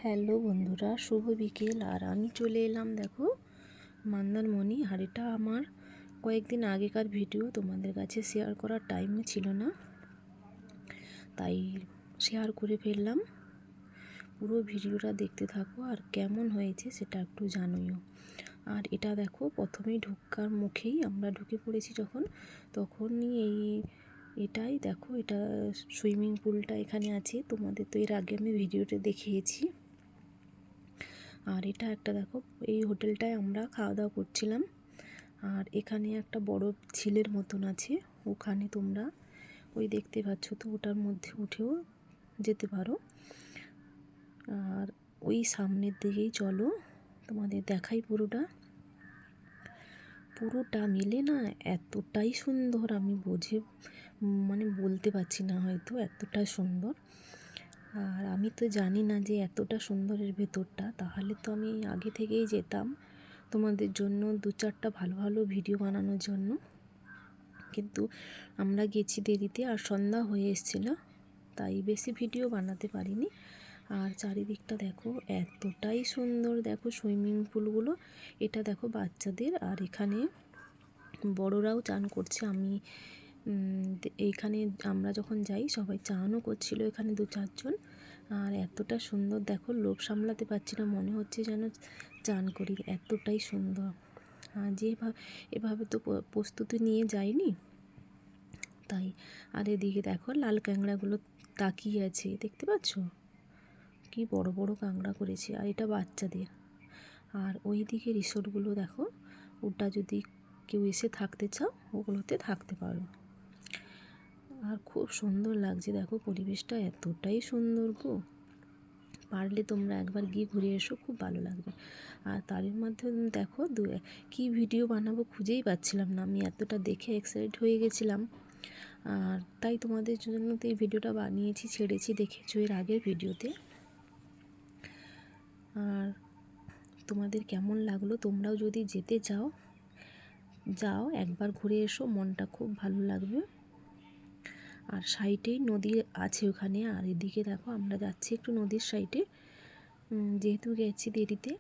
Hello বন্ধুরা, শুভ বিকেল। আর আমি চলে এলাম দেখো মন্দারমণি। আর এটা আমার কয়েকদিন আগেকার ভিডিও, তোমাদের কাছে শেয়ার করার টাইম ছিল না, তাই শেয়ার করে ফেললাম। পুরো ভিডিওটা দেখতে থাকো আর কেমন হয়েছে সেটা একটু জানিও। আর এটা দেখো প্রথমেই ঢোকার মুখেই আমরা ঢুকে পড়েছি তখনই এটাই দেখো, এটা সুইমিং পুলটা এখানে আছে। তোমাদের তো এর আগে আমি ভিডিওতে দেখিয়েছি। আর এটা একটা দেখো, এই হোটেলটায় আমরা খাওয়া দাওয়া করছিলাম। আর এখানে একটা বড় ঝিলের মতন আছে, ওখানে তোমরা ওই দেখতে পাচ্ছ তো, ওটার মধ্যে উঠেও যেতে পারো। আর ওই সামনের দিকেই চলো, তোমাদের দেখাই পুরোটা মিলে না এতটাই সুন্দর, আমি বলতে পারছি না, হয়তো এতটাই সুন্দর। আর আমি তো জানি না যে এতটা সুন্দরের ভেতরটা, তাহলে তো আমি আগে থেকেই যেতাম তোমাদের জন্য 2-4টা ভালো ভালো ভিডিও বানানোর জন্য। কিন্তু আমরা গেছি দেরিতে আর সন্ধ্যা হয়ে এসেছিল, তাই বেশি ভিডিও বানাতে পারিনি। আর চারিদিকটা দেখো এতটাই সুন্দর, দেখো সুইমিং পুলগুলো। এটা দেখো বাচ্চাদের, আর এখানে বড়রাও চান করছে। এইখানে আমরা যখন যাই সবাই চানও করছিল এখানে 2-4 জন। আর এতটা সুন্দর দেখো, লোভ সামলাতে পারছি না, মনে হচ্ছে যেন চান করি, এতটাই সুন্দর। এভাবে তো প্রস্তুতি নিয়ে যাইনি, তাই। আর এদিকে দেখো লাল ক্যাংড়াগুলো তাকিয়ে আছে, দেখতে পাচ্ছ কি বড় বড় কাঁকড়া করেছে। আর এটা বাচ্চাদের। আর ওই দিকে রিসোর্টগুলো দেখো, ওটা যদি কেউ এসে থাকতে চাও ওগুলোতে থাকতে পারো। আর খুব সুন্দর লাগছে দেখো, পরিবেশটা এতটাই সুন্দর গো। পারলে তোমরা একবার গিয়ে ঘুরে এসো, খুব ভালো লাগবে। আর তারই মধ্যে দেখো কি ভিডিও বানাবো খুঁজেই পাচ্ছিলাম না, আমি এতটা দেখে এক্সাইটেড হয়ে গেছিলাম। আর তাই তোমাদের জন্য তো এই ভিডিওটা বানিয়েছি, ছেড়েছি, দেখেছো এর আগের ভিডিওতে। আর তোমাদের কেমন লাগলো, তোমরাও যদি যেতে যাও একবার ঘুরে এসো, মনটা খুব ভালো লাগবে। আর সাইডেই নদী আছে ওখানে। আর এদিকে দেখো আমরা যাচ্ছি একটু নদীর সাইডে, যেহেতু গেছি দেরিতে,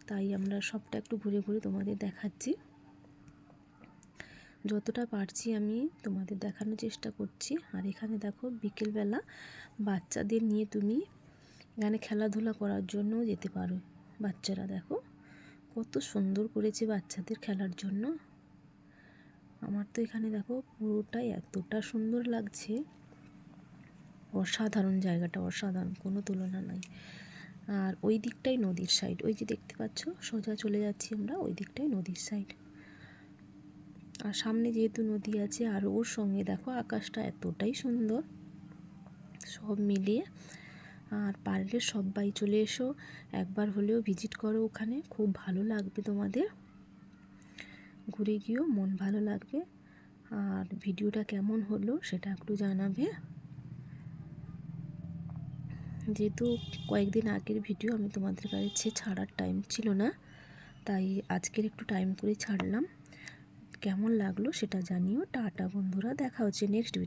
তাই আমরা সবটা একটু ঘুরে ঘুরে তোমাদের দেখাচ্ছি। যতটা পারছি আমি তোমাদের দেখানোর চেষ্টা করছি। আর এখানে দেখো বিকেলবেলা বাচ্চাদের নিয়ে তুমি এখানে খেলাধুলা করার জন্য যেতে পারো। বাচ্চারা দেখো কত সুন্দর করেছে বাচ্চাদের খেলার জন্য। আমার তো এখানে দেখো পুরোটাই এতটা সুন্দর লাগছে, অসাধারণ জায়গাটা, অসাধারণ, কোনো তুলনা নাই। আর ওই দিকটাই নদীর সাইড, ওই যে দেখতে পাচ্ছ সোজা চলে যাচ্ছি আমরা, ওই দিকটাই নদীর সাইড। আর সামনে যেহেতু নদী আছে, আর ওর সঙ্গে দেখো আকাশটা এতটাই সুন্দর, সব মিলিয়ে। আর পারলে সবাই চলে এসো, একবার হলেও ভিজিট করো ওখানে, খুব ভালো লাগবে তোমাদের, ঘুরে গিয়েও মন ভালো লাগবে। আর ভিডিওটা কেমন হলো সেটা একটু জানাবে। যেহেতু কয়েকদিন আগের ভিডিও, আমি তোমাদের কাছে ছাড়ার টাইম ছিল না, তাই আজকের একটু টাইম করে ছাড়লাম। কেমন লাগলো সেটা জানিও। টাটা বন্ধুরা, দেখা হচ্ছে নেক্সট ভিডিও।